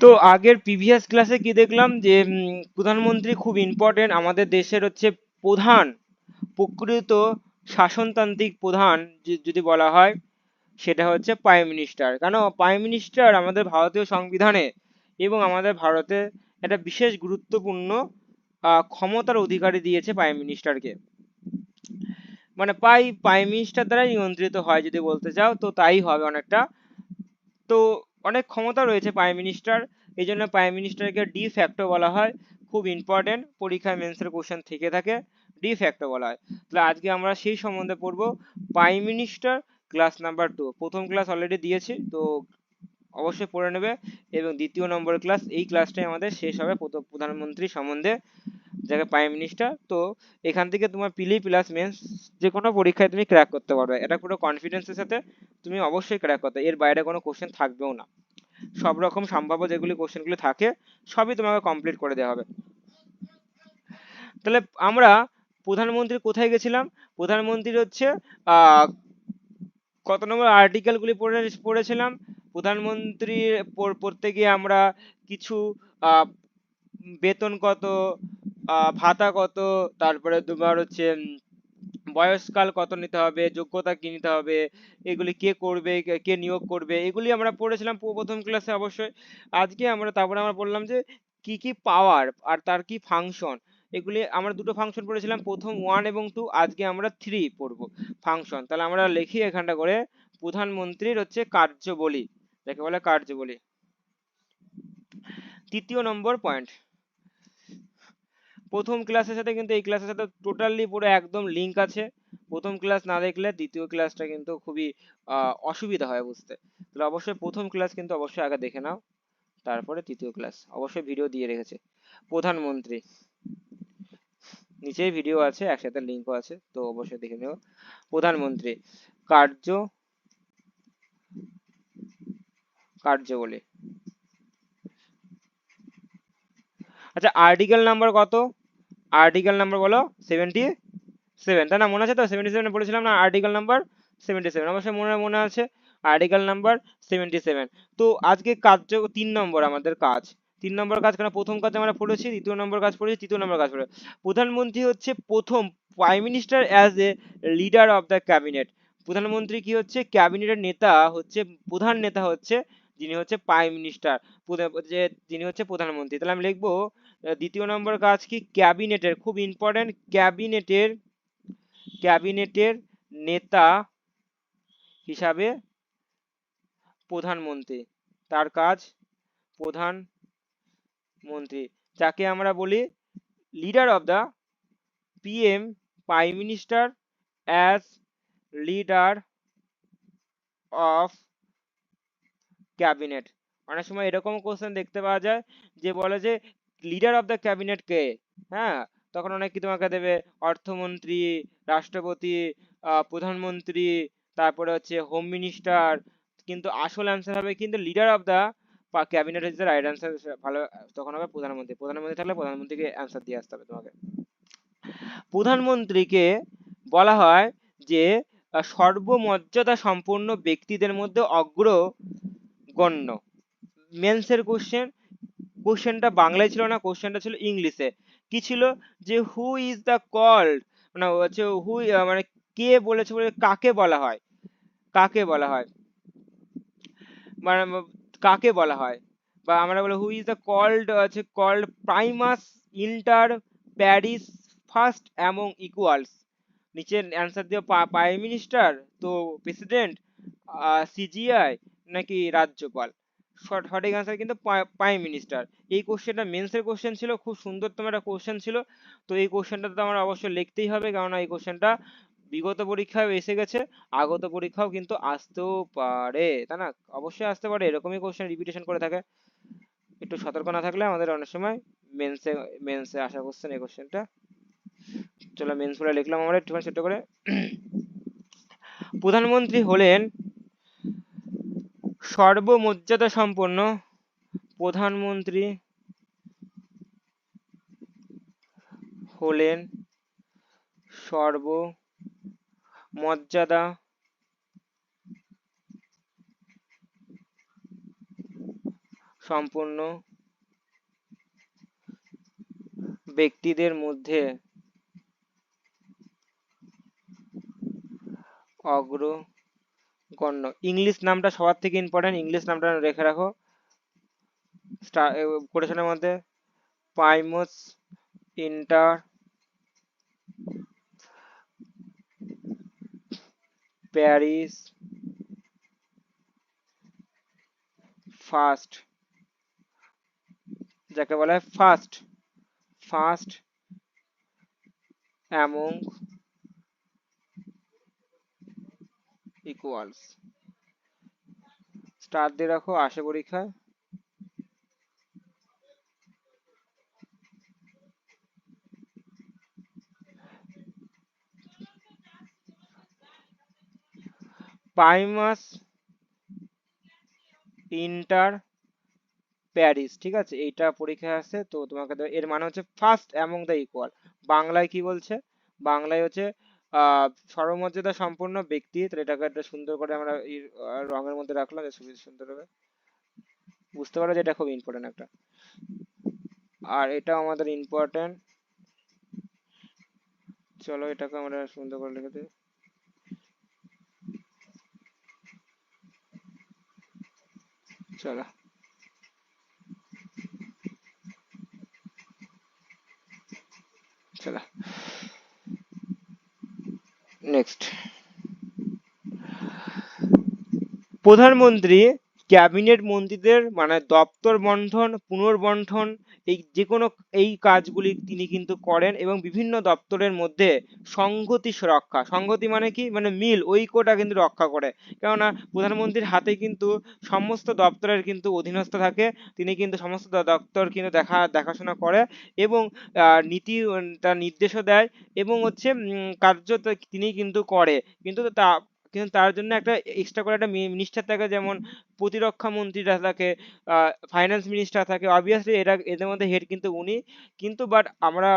তো আগের প্রিভিয়াস ক্লাসে কি দেখলাম যে প্রধানমন্ত্রী খুব ইম্পর্টেন্ট, আমাদের দেশের হচ্ছে প্রধান প্রকৃত শাসনতান্ত্রিক প্রধান যদি বলা হয় সেটা হচ্ছে প্রাইম মিনিস্টার। কেন প্রাইম মিনিস্টার আমাদের ভারতীয় সংবিধানে এবং আমাদের ভারতে একটা বিশেষ গুরুত্বপূর্ণ ক্ষমতার অধিকারী দিয়েছে প্রাইম মিনিস্টারকে, মানে প্রাইম মিনিস্টার দ্বারাই নিয়ন্ত্রিত হয় যদি বলতে চাও তো তাই হবে অনেকটা। তো অনেক ক্ষমতা রয়েছে প্রাইম মিনিস্টার, এই জন্য প্রাইম মিনিস্টারকে ডি ফ্যাক্টো বলা হয়। খুব ইম্পর্টেন্ট, পরীক্ষায় মেন্সের কোশ্চেন থেকে থাকে, ডি ফ্যাক্টো বলা হয়। তাহলে আজকে আমরা সেই সম্বন্ধে পড়বো, প্রাইম মিনিস্টার ক্লাস নাম্বার 2। প্রথম ক্লাস অলরেডি দিয়েছি, তো অবশ্যই পড়ে নেবে। এবং দ্বিতীয় নম্বর ক্লাস, এই ক্লাসটাই আমাদের শেষ হবে প্রধানমন্ত্রী সম্বন্ধে, যাকে প্রাইম মিনিস্টার। তো এখান থেকে তোমার পিলি প্লাস মেন্স যে কোনো পরীক্ষায় তুমি ক্র্যাক করতে পারবে, এটা পুরো কনফিডেন্সের সাথে তুমি অবশ্যই ক্র্যাক করতে, এর বাইরে কোনো কোশ্চেন থাকবেও না। সব রকম সম্ভাব্য যেগুলি কোশ্চেনগুলি থাকে সবই তোমাকে কমপ্লিট করে দেওয়া হবে। তাহলে আমরা প্রধানমন্ত্রী কোথায় গেছিলাম, প্রধানমন্ত্রীর হচ্ছে কত নম্বর আর্টিকেলগুলি পড়েছিলাম। প্রধানমন্ত্রী পড়তে গিয়ে আমরা কিছু বেতন কত, ভাতা কত, তারপরে তোমার হচ্ছে বয়সকাল কত নিতে হবে, যোগ্যতা কি নিতে হবে, এগুলি কে করবে, কে নিয়োগ করবে, এগুলি আমরা পড়েছিলাম প্রথম ক্লাসে অবশ্যই। আজকে তারপরে আমরা বললাম যে কি কি পাওয়ার আর তার কি ফাংশন, এগুলি আমরা দুটো ফাংশন পড়েছিলাম, প্রথম 1 এবং 2, আজকে আমরা 3 পড়বো ফাংশন। তাহলে আমরা লিখি এখানটা করে, প্রধানমন্ত্রীর হচ্ছে কার্যবলী, যাকে বলে কার্যবলী। তৃতীয় নম্বর পয়েন্ট, প্রথম ক্লাসের সাথে কিন্তু এই ক্লাসের সাথে টোটালি পুরো একদম লিঙ্ক আছে। প্রথম ক্লাস না দেখলে দ্বিতীয় ক্লাসটা কিন্তু খুবই অসুবিধা হয় বুঝতে। তাহলে অবশ্যই প্রথম ক্লাস কিন্তু অবশ্যই আগে দেখে নাও, তারপরে তৃতীয় ক্লাস অবশ্যই ভিডিও দিয়ে রেখেছে। প্রধানমন্ত্রী নিচেই ভিডিও আছে, একসাথে লিঙ্কও আছে, তো অবশ্যই দেখে নিও। প্রধানমন্ত্রী কার্যবলী। আচ্ছা আর্টিকেল নাম্বার কত, আর্টিকেল নাম্বার বলো? 77, তাই না? মনে আছে তো? 77 বলেছিলাম না আর্টিকেল নাম্বার 77, অবশ্যই মনে মনে আছে আর্টিকেল নাম্বার 77। তো আজকে কার্য 3 নম্বর আমাদের কাজ, 3 নম্বর কাজ, কেন প্রথম কাজ আমরা পড়েছি, দ্বিতীয় নম্বর কাজ পড়েছি, তৃতীয় নম্বর কাজ পড়ে। প্রধানমন্ত্রী হচ্ছে প্রথম prime minister as a leader of the cabinet. প্রধানমন্ত্রী কি হচ্ছে, ক্যাবিনেটের নেতা হচ্ছে, প্রধান নেতা হচ্ছে যিনি হচ্ছে প্রাইম মিনিস্টার, যে যিনি হচ্ছে প্রধানমন্ত্রী। তাহলে আমি লিখবো দ্বিতীয় নম্বর কাজ কি, ক্যাবিনেটের, খুব ইম্পর্টেন্ট, ক্যাবিনেটের নেতা হিসাবে প্রধানমন্ত্রী, তার কাজ প্রধানমন্ত্রী, যাকে আমরা বলি leader of the PM, prime minister as leader of cabinet. অনেক সময় এরকম কোশ্চেন দেখতে পাওয়া যায় যে বলে যে লিডার অফ দ্য ক্যাবিনেট কে, হ্যাঁ, তখন অনেক কি তোমাকে দেবে অর্থমন্ত্রী, রাষ্ট্রপতি, প্রধানমন্ত্রী, তারপরে হচ্ছে হোম মিনিস্টার, কিন্তু আসল অ্যান্সার হবে কিন্তু leader of the cabinet is the right answer. ভালো, তখন হবে প্রধানমন্ত্রী। প্রধানমন্ত্রী থাকলে প্রধানমন্ত্রীকে অ্যান্সার দিয়ে আসতে হবে তোমাকে। প্রধানমন্ত্রীকে বলা হয় যে সর্বমর্যাদা সম্পন্ন ব্যক্তিদের মধ্যে অগ্রগণ্য। মেন্সের কোশ্চেনটা বাংলায় ছিল না, কোশ্চেনটা ছিল ইংলিশে। কি ছিল যে হু ইজ দ্য কল্ড, মানে হচ্ছে হু, মানে কে বলেছে, বলে কাকে বলা হয়, কাকে বলা হয়, মানে কাকে বলা হয়, বা আমরা বলি হু ইজ দ্য কল্ড, আছে called primus inter pares first among equals. নিচের অ্যান্সার দিও, প্রাইম মিনিস্টার, তো প্রেসিডেন্ট, সিজিআই, নাকি রাজ্যপাল। সঠিক অ্যান্সার কিন্তু প্রাইম মিনিস্টার। এই কোশ্চেনটা মেন্সের কোশ্চেন ছিল, খুব সুন্দরতম একটা কোশ্চেন ছিল। তো এই কোশ্চেনটা তো আমার অবশ্যই লিখতেই হবে, কারণ এই কোশ্চেনটা বিগত পরীক্ষায় এসে গেছে, আগত পরীক্ষাও কিন্তু আসতেও পারে, তাই না? অবশ্যই আসতে পারে, এরকমই কোশ্চেন রিপিটেশন করে থাকে। একটু সতর্ক না থাকলে আমাদের অনেক সময় মেন্সে মেন্সে আসা কোশ্চেন এই কোশ্চেনটা। চলো মেন্স বলে লিখলাম আমরা একটু ছোট করে। প্রধানমন্ত্রী হলেন সর্বমর্যাদা সম্পন্ন, প্রধানমন্ত্রী হলেন সর্বমর্যাদা সম্পন্ন ব্যক্তিদের মধ্যে অগ্রগণ্য। ইংলিশ নামটা সবার থেকে ইম্পর্টেন্ট, ইংলিশ নামটা রেখে রাখো কোটেশনের মধ্যে। প্রাইমস ইন্টার প্যারিস ফার্স্ট, যাকে বলা হয় first first among equals. Star দিয়ে রাখো, আসে পরীক্ষায়। প্রাইমাস ইন্টার প্যারিস, ঠিক আছে, এইটা পরীক্ষায় আসছে তো তোমাকে এর মানে হচ্ছে ফার্স্ট অ্যামং দ্য ইকুয়াল। বাংলায় কি বলছে? বাংলায় হচ্ছে সর্বমর্যাদা সম্পন্ন ব্যক্তি। তাহলে এটাকে একটা সুন্দর করে আমরা এই রঙের মধ্যে রাখলাম, সুন্দর হবে, বুঝতে পারো যে এটা খুব ইম্পর্টেন্ট একটা। আর এটা আমাদের ইম্পর্টেন্ট, চলো এটাকে আমরা সুন্দর করে লিখে দিই। চলো চলো নেক্সট। প্রধানমন্ত্রী ক্যাবিনেট মন্ত্রীদের মানে দপ্তর বন্টন, পুনর্বন্টন, এই যে কোনো এই কাজগুলি তিনি কিন্তু করেন এবং বিভিন্ন দপ্তরের মধ্যে সংগতি রক্ষা, সংগতি মানে কি, মানে মিল, ঐক্যটা কিন্তু রক্ষা করে। কেননা প্রধানমন্ত্রীর হাতে কিন্তু সমস্ত দপ্তরের কিন্তু অধীনস্থ থাকে, তিনি কিন্তু সমস্ত দপ্তর কিন্তু দেখাশোনা করে এবং নীতি তার নির্দেশও দেয় এবং হচ্ছে কার্য তিনি কিন্তু করে। কিন্তু তার জন্য একটা এক্সট্রা করে একটা মিনিস্টার থাকে, যেমন প্রতিরক্ষা মন্ত্রীরা থাকে, ফাইন্যান্স মিনিস্টার থাকে, অবভিয়াসলি এদের মধ্যে হেড কিন্তু উনি। কিন্তু বাট আমরা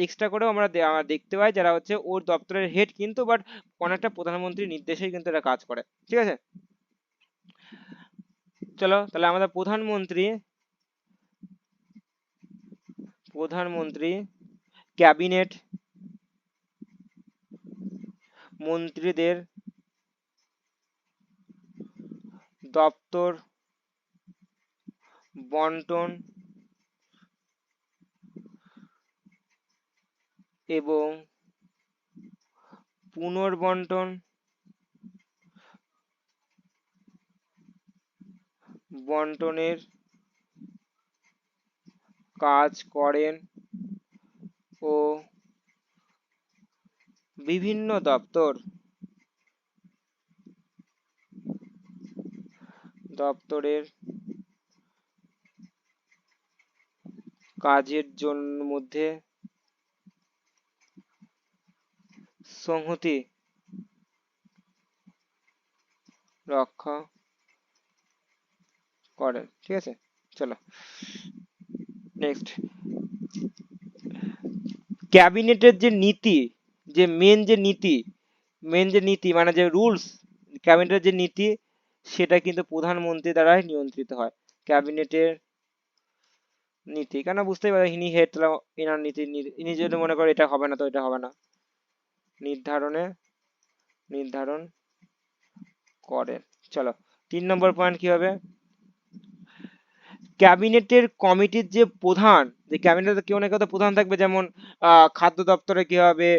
এক্সট্রা করেও আমরা দেখতে পাই যারা হচ্ছে ওর দপ্তরের হেড, কিন্তু বাট অনেকটা প্রধানমন্ত্রীর নির্দেশেই কিন্তু এরা কাজ করে, ঠিক আছে। চলো তাহলে আমাদের প্রধানমন্ত্রী ক্যাবিনেট মন্ত্রীদের দপ্তর বন্টন এবং পুনর্বন্টন বন্টনের কাজ করেন ও বিভিন্ন দপ্তরের কাজের মধ্যে সংহতি রক্ষা করেন, ঠিক আছে। চলো নেক্সট। ক্যাবিনেটের যে নীতি, যে মেন যে নীতি মানে যে রুলস, ক্যাবিনেটের যে নীতি সেটা কিন্তু প্রধানমন্ত্রী দ্বারাই নিয়ন্ত্রিত হয়। ক্যাবিনেটের নীতি কেন, বুঝতেই পারে ইনি হেড, এনার নীতি, ইনি যদি মনে করে এটা হবে না তো এটা হবে না, নির্ধারণ করেন। চলো 3 নম্বর পয়েন্ট কি হবে? ক্যাবিনেটের কমিটির যে প্রধান, যে ক্যাবিনেটের কেউ না কেউ তো প্রধান থাকবে, যেমন খাদ্য দপ্তরে কি হবে,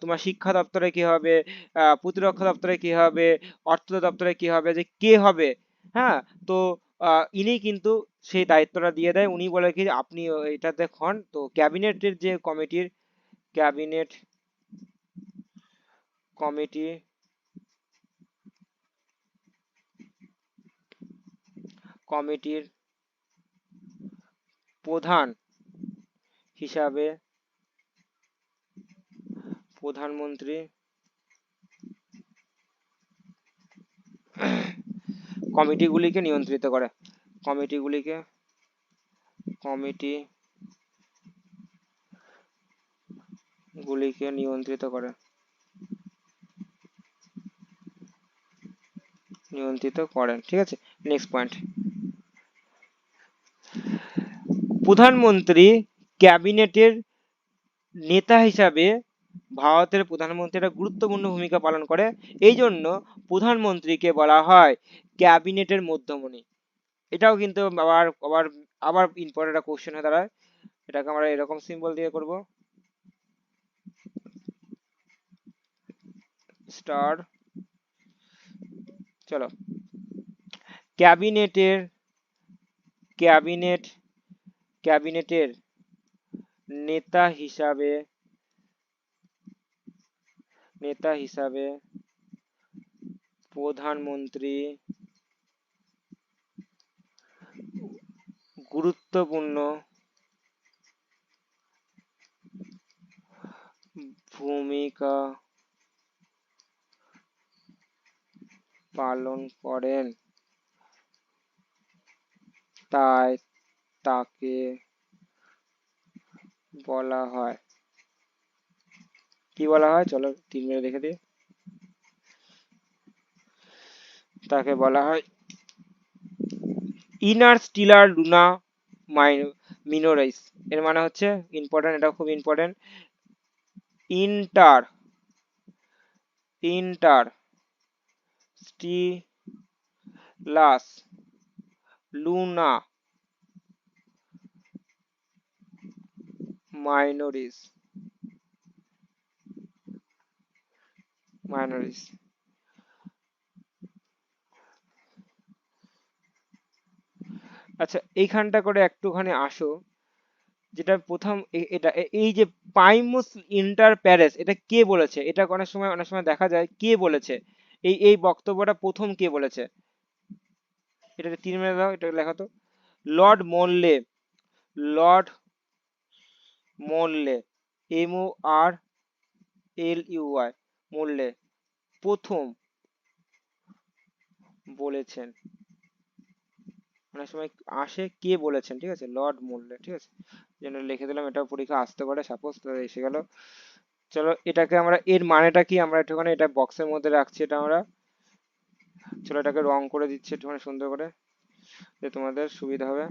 তোমার শিক্ষা দপ্তরে কি হবে, প্রতিরক্ষা দপ্তরে কি হবে, অর্থ দপ্তরে কি হবে, যে কে হবে, হ্যাঁ। তো ইনি কিন্তু সেই দায়িত্বটা দিয়ে দেয়, উনি বলে কি আপনি এটা দেখুন। তো ক্যাবিনেটের যে ক্যাবিনেট কমিটি কমিটির প্রধান হিসাবে প্রধানমন্ত্রী কমিটিগুলিকে নিয়ন্ত্রিত করে, কমিটিগুলিকে নিয়ন্ত্রিত করেন, ঠিক আছে। Next point. প্রধানমন্ত্রী ক্যাবিনেটের নেতা হিসাবে ভারতের প্রধানমন্ত্রী একটা গুরুত্বপূর্ণ ভূমিকা পালন করে, এই জন্য প্রধানমন্ত্রীকে বলা হয় ক্যাবিনেটের মধ্যমণি। এটাও কিন্তু আবার আবার আবার ইম্পর্টেন্ট একটা কোশ্চেন হয়ে দাঁড়ায়। এটাকে আমরা এরকম সিম্বল দিয়ে করব, স্টার। চলো, ক্যাবিনেটের ক্যাবিনেট ক্যাবিনেটের নেতা হিসাবে প্রধানমন্ত্রী গুরুত্বপূর্ণ ভূমিকা পালন করেন, তাই তাকে বলা হয়, কি বলা হয়, চলো 3 মিনিট দেখে দিই। তাকে বলা হয় ইনারস্টিলার লুনা মিনোরাইস। এর মানে হচ্ছে ইম্পর্টেন্ট, এটা খুব ইম্পর্টেন্ট, ইন্টার ইন্টার স্টিলাস লুনা মাইনরিস মাইনরিস। আচ্ছা, এইখানটা করে একটুখানি আসো, যেটা প্রথম এটা এই যে প্রাইমুস ইন্টার প্যারেস, এটা কে বলেছে? এটা অনেক সময় দেখা যায় কে বলেছে, এই বক্তব্যটা প্রথম কে বলেছে? এটাতে 3 মিনিট দাও, এটা লেখা তো। লর্ড মনলে, লর্ড মনলে, MORLUY, মনলে প্রথম বলেছেন। অনেক সময় আসে কে বলেছেন, ঠিক আছে, লর্ড মনলে, ঠিক আছে, জন্য লিখে দিলাম, এটা পরীক্ষা আসতে পারে সাপোজ, তো এসে গেল। চলো, এটাকে আমরা এর মানেটা কি আমরা একটুখানি এটা বক্সের মধ্যে রাখছি, এটা আমরা, চলো এটাকে রং করে দিচ্ছি একটুখানি সুন্দর করে, যে তোমাদের সুবিধা হবে।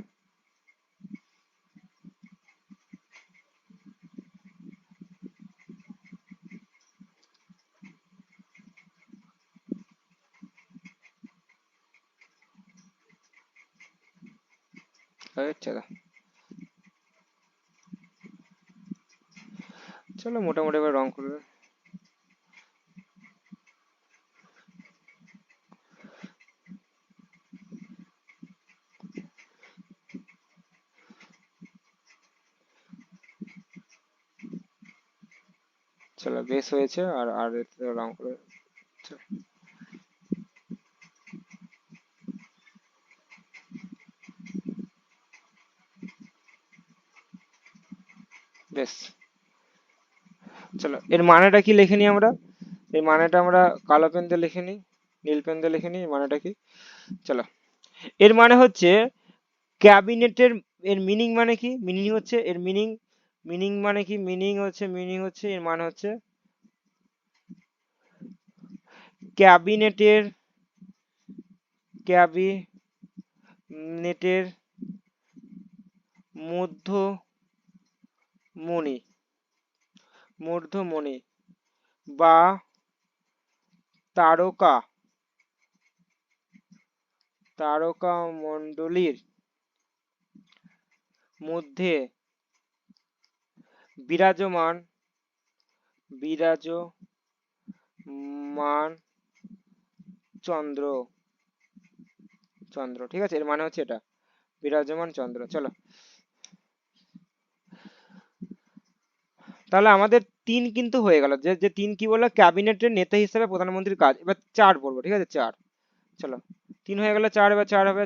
আচ্ছা, চলো মোটামুটি এবার রং করে দেব। চলো বেশ হয়েছে, আর আর এতে রং করে, চলো, বেশ। চলো, এর মানেটা কি লিখে নিই আমরা, এই মানেটা আমরা কালো পেন দিয়ে লিখে নিই, নীল পেন দিয়ে লিখে নিই, মানেটা কি। চলো, এর মানে হচ্ছে ক্যাবিনেটের, এর মিনিং মানে কি, মিনিং হচ্ছে এর মিনিং, মিনিং মানে কি, মিনিং হচ্ছে এর মানে হচ্ছে ক্যাবিনেটের ক্যাবিনেটের মধ্যমণি মধ্যমণি বা তারকা তারকা মণ্ডলীর মধ্যে বিরাজমান বিরাজমান চন্দ্র চন্দ্র, ঠিক আছে, এর মানে হচ্ছে এটা, বিরাজমান চন্দ্র। চলো, তাহলে আমাদের 3 কিন্তু হয়ে গেল, যে যে 3 কি বললো, ক্যাবিনেটের নেতা হিসেবে প্রধানমন্ত্রীর কাজ, এবার 4 পড়বো, ঠিক আছে, 4। চলো, 3 হয়ে গেল, 4 এবার 4 হবে,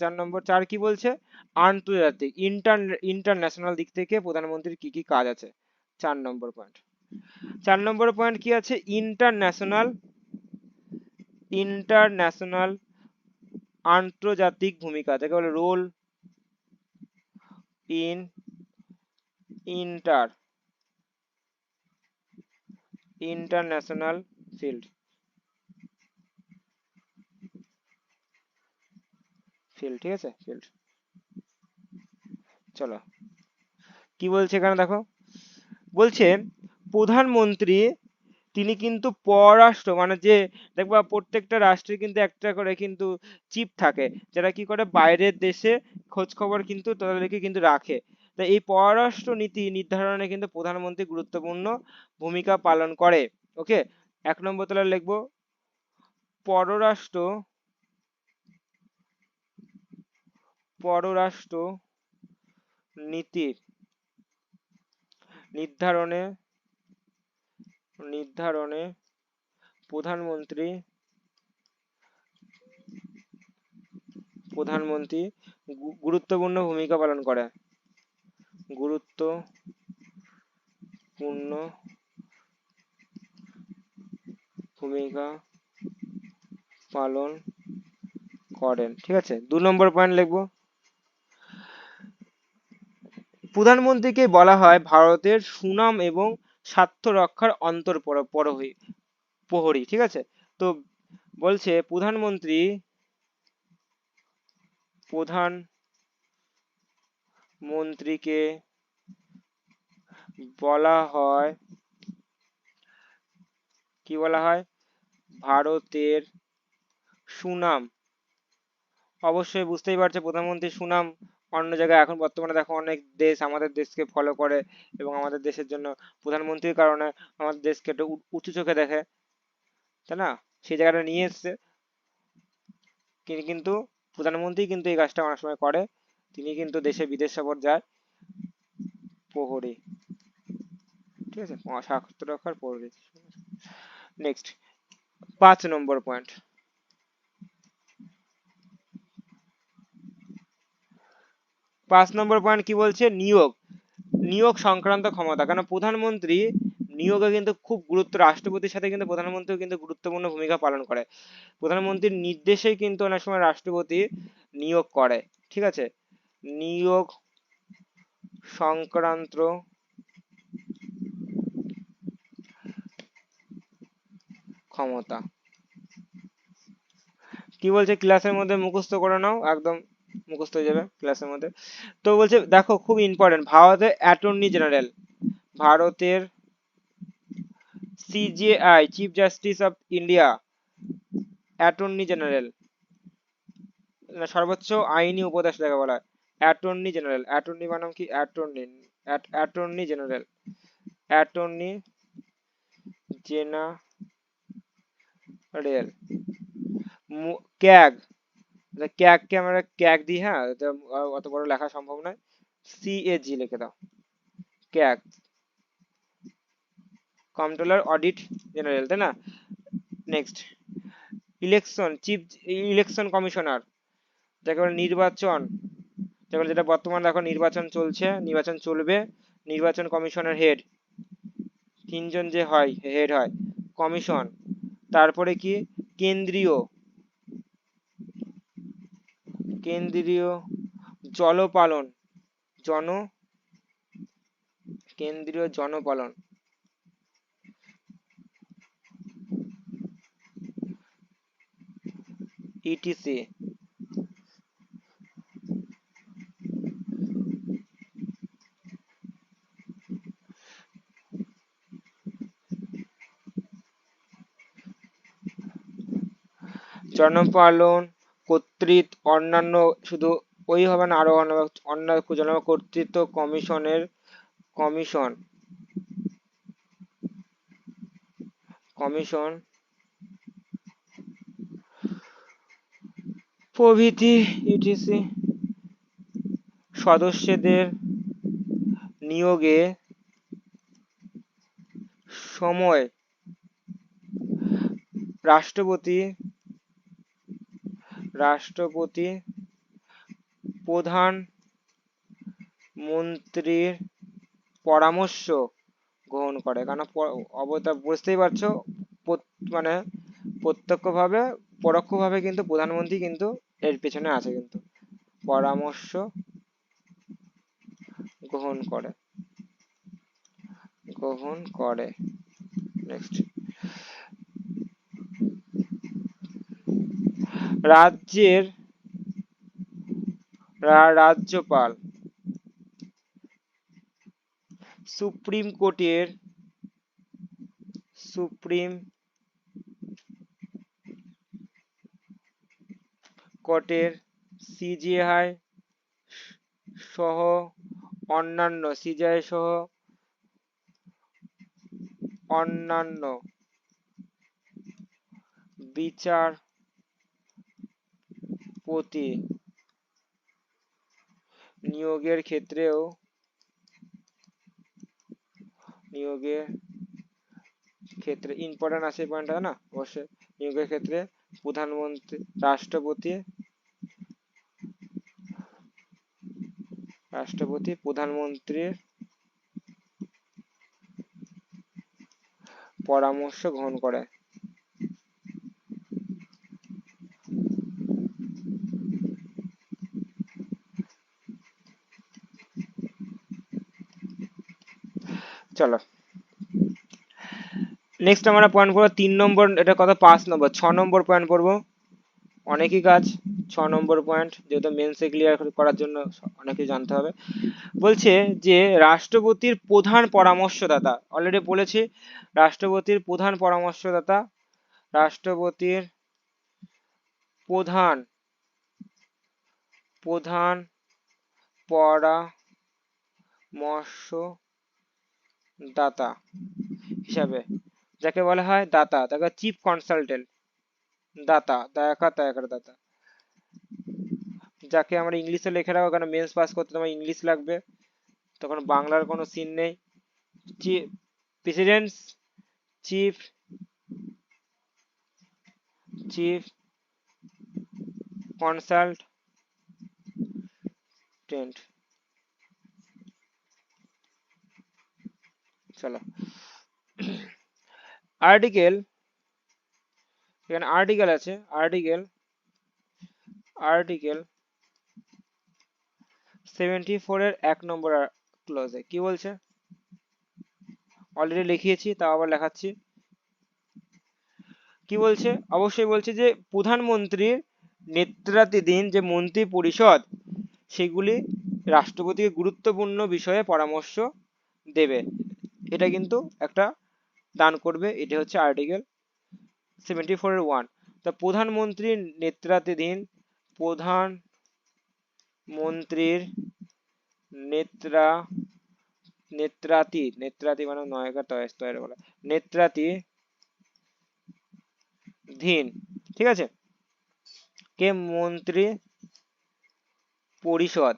4 নম্বর, 4 কি বলছে, আন্তর্জাতিক ইন্টারন্যাশনাল দিক থেকে প্রধানমন্ত্রীর কি কি কাজ আছে, 4 নম্বর পয়েন্ট। 4 নম্বর পয়েন্ট কি আছে, ইন্টারন্যাশনাল ইন্টারন্যাশনাল আন্তর্জাতিক ভূমিকা, যাকে বলে role in inter international field field, ঠিক আছে, ফিল্ড। চলো কি বলছে এখানে দেখো, বলছে প্রধানমন্ত্রী তিনি কিন্তু পররাষ্ট্র মানে যে দেখবা প্রত্যেকটা রাষ্ট্রে কিন্তু একটা করে কিন্তু চিফ থাকে, যারা কি করে বাইরের দেশে খোঁজ খবর কিন্তু তাদেরকে কিন্তু রাখে। তো এই পররাষ্ট্র নীতি নির্ধারণে কিন্তু প্রধানমন্ত্রী গুরুত্বপূর্ণ ভূমিকা পালন করে। ওকে, 1 নম্বর তলায় লিখবো পররাষ্ট্র পররাষ্ট্র নীতির নির্ধারণে নির্ধারণে প্রধানমন্ত্রী প্রধানমন্ত্রী গুরুত্বপূর্ণ ভূমিকা পালন করে, গুরুত্বপূর্ণ ভূমিকা পালন করেন। ঠিক আছে, 2 নম্বর পয়েন্ট লিখবো প্রধানমন্ত্রীকে বলা হয় ভারতের সুনাম এবং স্বার্থ রক্ষার প্রহরী। ঠিক আছে, তো বলছে প্রধানমন্ত্রীকে বলা হয় কি বলা হয় ভারতের সুনাম। অবশ্যই বুঝতেই পারছে প্রধানমন্ত্রীর সুনাম অন্য জায়গায় এখন বর্তমানে দেখো অনেক দেশ আমাদের দেশকে ফলো করে এবং আমাদের দেশের জন্য প্রধানমন্ত্রীর কারণে আমাদের দেশকে একটু উঁচু চোখে দেখে, তাই না? সেই জায়গাটা নিয়ে এসছে। কিন্তু প্রধানমন্ত্রী কিন্তু এই কাজটা অনেক সময় করে, তিনি কিন্তু দেশে বিদেশ সফর যায় প্রহরী। ঠিক আছে, স্বাস্থ্য রক্ষার প্রহরী। নেক্সট 5 নম্বর পয়েন্ট, 5 নম্বর পয়েন্ট কি বলছে নিয়োগ নিয়োগ সংক্রান্ত ক্ষমতা। কারণ প্রধানমন্ত্রী নিয়োগে কিন্তু খুব রাষ্ট্রপতির সাথে কিন্তু প্রধানমন্ত্রীও কিন্তু গুরুত্বপূর্ণ ভূমিকা পালন করে। প্রধানমন্ত্রীর নির্দেশেই কিন্তু অনেক সময় রাষ্ট্রপতি নিয়োগ করে। ঠিক আছে, নিয়োগ সংক্রান্ত ক্ষমতা কি বলছে ক্লাসের মধ্যে মুখস্থ করে নাও, একদম মুখস্থ হয়ে যাবে ক্লাসের মধ্যে। তো বলছে দেখো খুব ইম্পর্টেন্ট, ভারতের অ্যাটর্নি জেনারেল, ভারতের CJI chief justice of India, attorney general সর্বোচ্চ আইনি উপদেষ্টাকে বলা হয় অ্যাটর্নি জেনারেল। অ্যাটর্নি বানাম কি attorney, attorney general, attorney general CAG, ক্যাগকে আমরা ক্যাগ দিই, হ্যাঁ এটা অত বড় লেখা সম্ভব নয়, সিএজি লিখে দাও, ক্যাগ কন্ট্রোলার অডিট জেনারেল, তাই না? নেক্সট চিফ ইলেকশন কমিশনার, যাকে বলে নির্বাচন, যেটা বর্তমানে এখন নির্বাচন চলবে, নির্বাচন কমিশনের হেড, 3জন যে হয় হেড হয় কমিশন। তারপরে কি কেন্দ্রীয় কেন্দ্রীয় জলপালন জন কেন্দ্রীয় জনপালন ইটিসি। জনপালন কর্তৃত্ব অন্যান্য, শুধু ওই হবে না, আরো অন্য কর্তৃত্ব কমিশন কমিশন প্রভৃতি ইটিসি সদস্যদের নিয়োগে সময় রাষ্ট্রপতি প্রধান মন্ত্রীর পরামর্শ গ্রহণ করে। কারণ বুঝতেই পারছো মানে প্রত্যক্ষভাবে পরোক্ষভাবে কিন্তু প্রধানমন্ত্রী কিন্তু এর পেছনে আছে, কিন্তু পরামর্শ গ্রহণ করে। নেক্সট রাজ্যের রাজ্যপাল সুপ্রিম কোর্টের সিজিআই সহ অন্যান্য বিচারপতি নিয়োগের ক্ষেত্রে ইম্পর্টেন্ট আছে পয়েন্টটা না অবশ্যই। নিয়োগের ক্ষেত্রে রাষ্ট্রপতি প্রধানমন্ত্রীর পরামর্শ গ্রহণ করে। চলো নেক্সট আমরা পয়েন্ট করবো 3 নম্বর, এটা কত 5 নম্বর, 6 নম্বর পয়েন্ট করবো। অনেকই কাজ 6 নম্বর পয়েন্ট, যেহেতু মেন্সে ক্লিয়ার করার জন্য অনেক কিছু জানতে হবে। বলছে যে রাষ্ট্রপতির প্রধান পরামর্শদাতা, অলরেডি বলেছি রাষ্ট্রপতির প্রধান পরামর্শদাতা, রাষ্ট্রপতির প্রধান পরামর্শদাতা হিসাবে যাকে বলা হয় দাতা, তাকে চিফ কনসালটেন্ট, দাতা, যাকে আমরা ইংলিশে লিখে রাখবো, কারণ মেন্স পাস করতে তোমার ইংলিশ লাগবে, তখন বাংলার কোনো সিন নেই। President chief consultant. চলো আর্টিকেল, এখানে আর্টিকেল আছে, আর্টিকেল 74 এর 1 নম্বর ক্লজে কি বলছে, অলরেডি লিখিয়েছি তাও আবার লেখাচ্ছি। কি বলছে, অবশ্যই বলছে যে প্রধানমন্ত্রীর নেতৃত্বাধীন যে মন্ত্রী পরিষদ সেগুলি রাষ্ট্রপতিকে গুরুত্বপূর্ণ বিষয়ে পরামর্শ দেবে, এটা কিন্তু একটা দান করবে, এটা হচ্ছে আর্টিকেল 74 এর 1। তা প্রধানমন্ত্রীর নেতৃত্বাধীন মানে নয়কা তয়ের বলা, নেতৃত্বাধীন, ঠিক আছে, কে মন্ত্রী পরিষদ,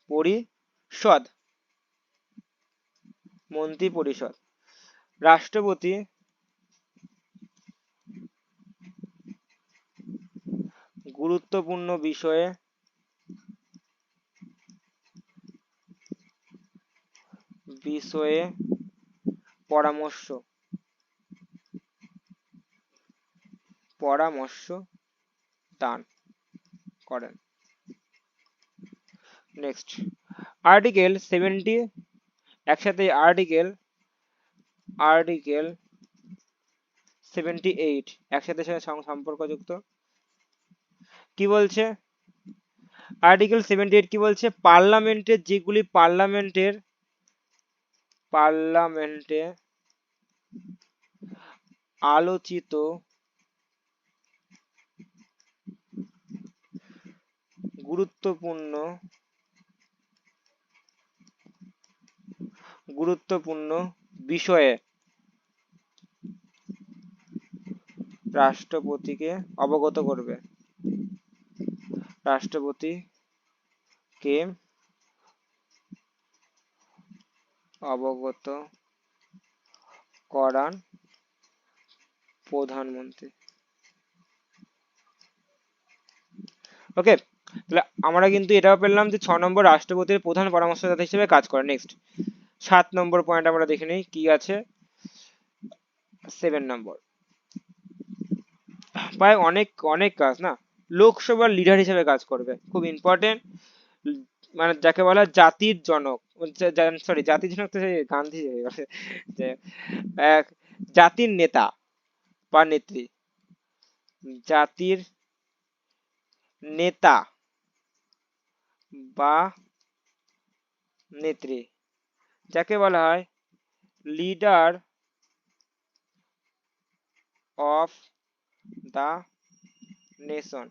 পরিষদ মন্ত্রী পরিষদ রাষ্ট্রপতি গুরুত্বপূর্ণ বিষয়ে পরামর্শ দান করেন। নেক্সট আর্টিকেল 70, একসাথে আর্টিকেল 78 একসাথে সম্পর্কযুক্ত। কি বলছে আর্টিকেল 78 কি বলছে, পার্লামেন্টের যেগুলি পার্লামেন্টে আলোচিত গুরুত্বপূর্ণ বিষয়ে রাষ্ট্রপতিকে অবগত করবে, রাষ্ট্রপতিকে অবগত করান প্রধানমন্ত্রী। ওকে, তাহলে আমরা কিন্তু এটাও পেলাম যে 6 নম্বর রাষ্ট্রপতির প্রধান পরামর্শদাতা হিসেবে কাজ করে। নেক্সট 7 নম্বর পয়েন্ট আমরা দেখে নিই কি আছে। 7 নম্বর প্রায় অনেক কাজ না, লোকসভার লিডার হিসেবে কাজ করবে, খুব ইম্পর্টেন্ট, মানে যাকে বলা জাতির জনক, সরি জাতির জনক তো গান্ধী, এক জাতির নেতা বা নেত্রী, জাতির নেতা বা নেত্রী, যাকে বলা হয় লিডার অফ দ্য নেশন।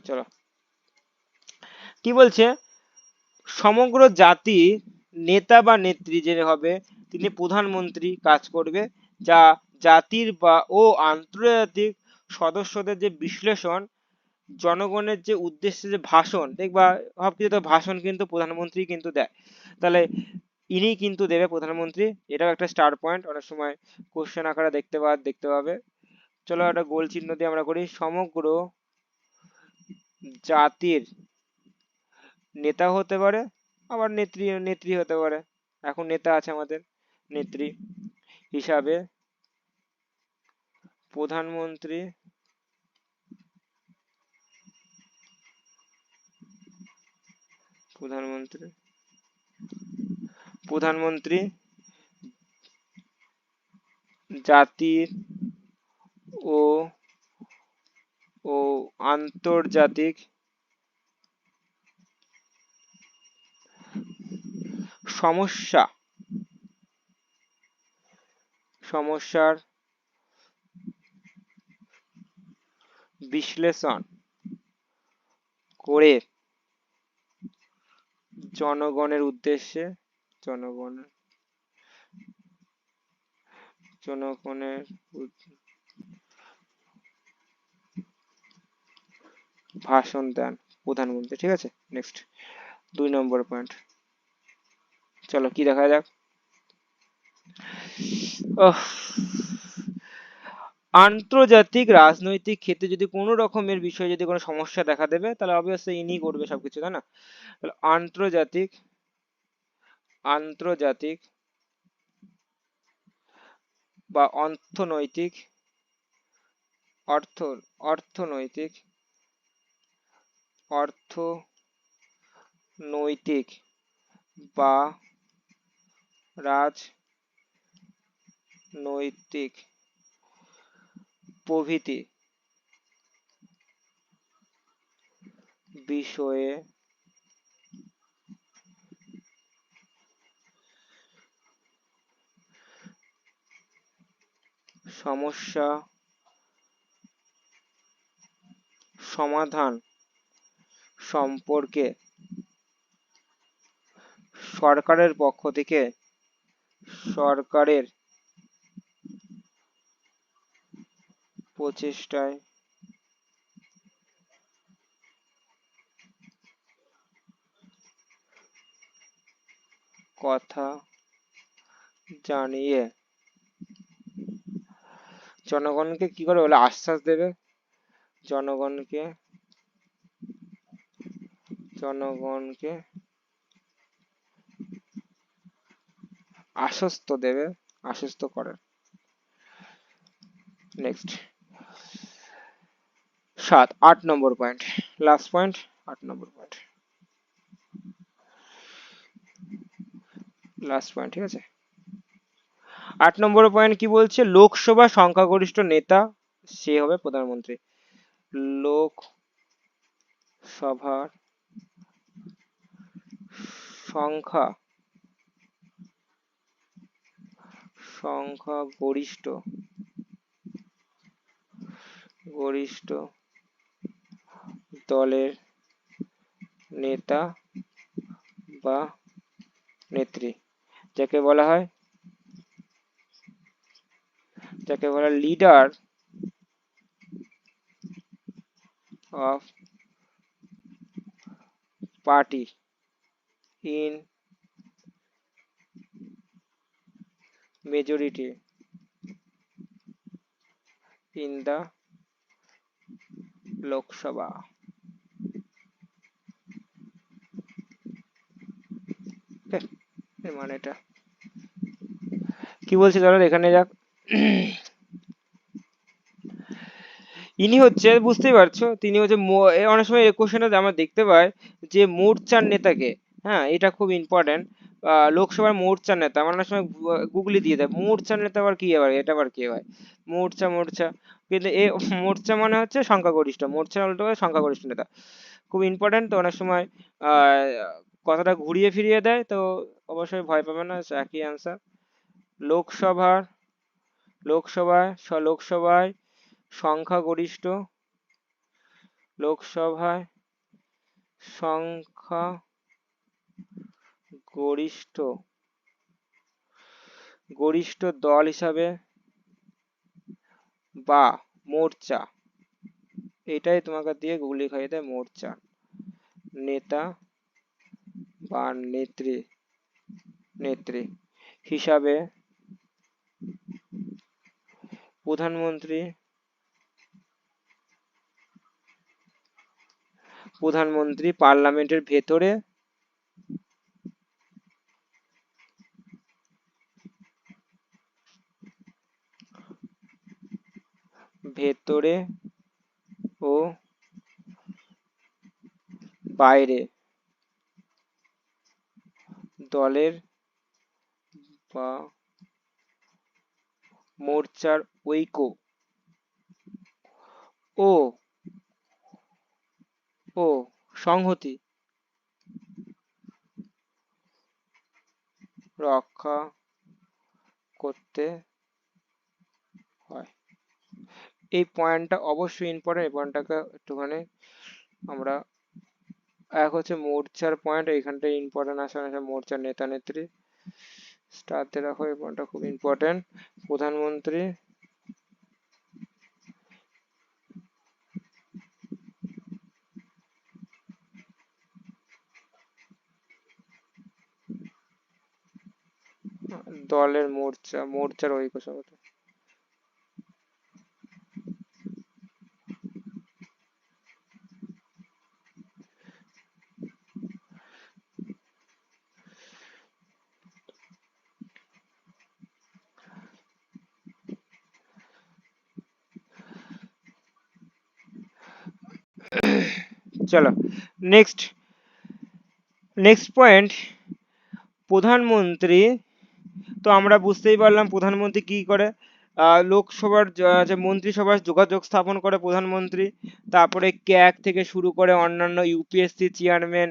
চলো কি বলছে, সমগ্র জাতির নেতা বা নেত্রী যে হবে তিনি প্রধানমন্ত্রী কাজ করবে, যা জাতির বা ও আন্তর্জাতিক সদস্যদের যে বিশ্লেষণ, জনগণের যে উদ্দেশ্যে যে ভাষণ, দেখবা সবকিছু তো ভাষণ কিন্তু প্রধানমন্ত্রী কিন্তু দেয়, তাহলে ইনি কিন্তু দেবে প্রধানমন্ত্রী। এটাও একটা স্টার পয়েন্ট, অনেক সময় কোশ্চেন আকারে দেখতে পাবে। চলো একটা গোল চিহ্ন দিয়ে আমরা করি, সমগ্র জাতির নেতা হতে পারে, আবার নেত্রী নেত্রী হতে পারে। এখন নেতা আছে আমাদের, নেত্রী হিসাবে প্রধানমন্ত্রী প্রধানমন্ত্রী প্রধানমন্ত্রী জাতির ও ও আন্তর্জাতিক সমস্যার বিশ্লেষণ করে জনগণের উদ্দেশ্যে জনগণের ভাষণ দেন প্রধানমন্ত্রী। ঠিক আছে, নেক্সট 2 নম্বর পয়েন্ট। চলো কি দেখা যাক। আন্তর্জাতিক রাজনৈতিক ক্ষেত্রে যদি কোনো রকমের বিষয়ে যদি কোনো সমস্যা দেখা দেবে, তাহলে অবভিয়াসলি ইনি করবে সবকিছু, তাই না? তাহলে আন্তর্জাতিক বা অর্থনৈতিক বা রাজনৈতিক প্রভৃতি বিষয়ে সমস্যা সমাধান সম্পর্কে সরকারের পক্ষ থেকে সরকারের প্রচেষ্টায় কথা জানিয়ে জনগণকে কি করে বলে আশ্বাস দেবে, জনগণকে আশ্বস্ত করে। নেক্সট 8 নম্বর পয়েন্ট, লাস্ট পয়েন্ট, 8 নম্বর পয়েন্ট, লাস্ট পয়েন্ট। ঠিক আছে, 8 নম্বর পয়েন্ট কি বলছে, লোকসভা সংখ্যাগরিষ্ঠ নেতা সে হবে প্রধানমন্ত্রী। লোকসভার সংখ্যাগরিষ্ঠ দলের নেতা বা নেত্রী, যাকে বলা হয় leader off party in majority in the Lok Sabha. মানেটা কি বলছে চলো এখানে যাক। ইনি হচ্ছে, বুঝতেই পারছো, তিনি হচ্ছে অনেক সময় কোশ্চেনে আমরা দেখতে পাই যে মোর্চার নেতাকে, হ্যাঁ এটা খুব ইম্পর্টেন্ট, লোকসভার মোর্চার নেতা, আমার অনেক সময় গুগলি দিয়ে দেয় মোর্চার নেতা আবার কি, আবার এটা আবার কি হয়, মোর্চা মোর্চা, কিন্তু এ মোর্চা মানে হচ্ছে সংখ্যাগরিষ্ঠ, মোর্চা উল্টো করে সংখ্যাগরিষ্ঠ নেতা, খুব ইম্পর্টেন্ট তো, অনেক সময় আহ কথাটা ঘুরিয়ে ফিরিয়ে দেয় তো, অবশ্যই ভয় পাবে না, একই অ্যান্সার। লোকসভার লোকসভায় সংখ্যাগরিষ্ঠ, লোকসভায় সংখ্যাগরিষ্ঠ গরিষ্ঠ দল হিসাবে বা মোর্চা, এটাই তোমাকে দিয়ে গুগলি খাইয়ে দেয়, মোর্চা নেতা বা নেত্রী হিসাবে প্রধানমন্ত্রী পার্লামেন্টের ভেতরে ও বাইরে দলের বা মোর্চার ঐক্য ও ও সংহতি রক্ষা করতে হয়। এই পয়েন্টটা অবশ্যই ইম্পর্টেন্ট, এই পয়েন্টটাকে একটুখানি আমরা, এক হচ্ছে মোর্চার পয়েন্ট, এইখানটাই ইম্পর্টেন্ট আছে, মোর্চার নেতা নেত্রী স্টারতে রাখো, এই পয়েন্টটা খুব ইম্পর্টেন্ট। প্রধানমন্ত্রী দলের মোর্চার ঐক্য সংহতি। চলো নেক্সট নেক্সট পয়েন্ট, প্রধানমন্ত্রী, তো আমরা বুঝতেই পারলাম প্রধানমন্ত্রী কি করে, লোকসভার যে মন্ত্রিসভার যোগাযোগ স্থাপন করে প্রধানমন্ত্রী, তারপরে ক্যাগ থেকে শুরু করে অন্যান্য ইউপিএসসি চেয়ারম্যান,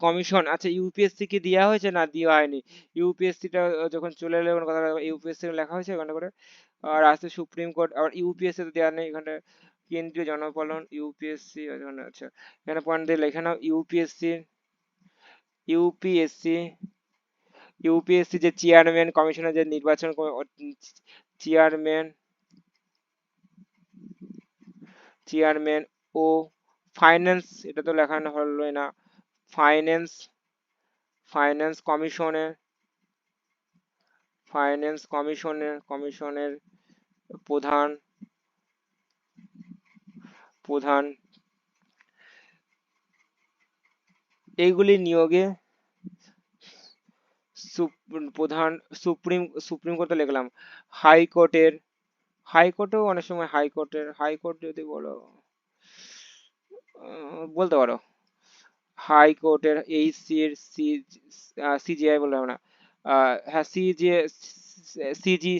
কমিশন, আচ্ছা ইউপিএসসি কি দেওয়া হয়েছে না দেওয়া হয়নি, ইউপিএসসিটা যখন চলে এলো কথা, ইউপিএসসি লেখা হয়েছে ওখানে করে, আর আছে সুপ্রিম কোর্ট, আবার ইউপিএসসি তো দেওয়া নেই এখানে, কেন্দ্রীয় জনপালন ইউপিএসসি এখানে, আচ্ছা এখানে পয়েন্ট দিয়ে লেখে নাও, ইউপিএসসি ইউপিএসসি যে চেয়ারম্যান কমিশনের যে নির্বাচন চেয়ারম্যান চেয়ারম্যান ও ফাইন্যান্স, এটা তো লেখানো হলোই না, ফাইন্যান্স ফাইন্যান্স কমিশনের কমিশনের প্রধান প্রধান এইগুলি নিয়োগে প্রধান সুপ্রিম কোর্টে লিখলাম, হাইকোর্টের, হাইকোর্টেও অনেক সময় হাইকোর্ট যদি বলো বলতে পারো, হাইকোর্টের এইচসির সিজিআই বললাম না, হ্যাঁ CG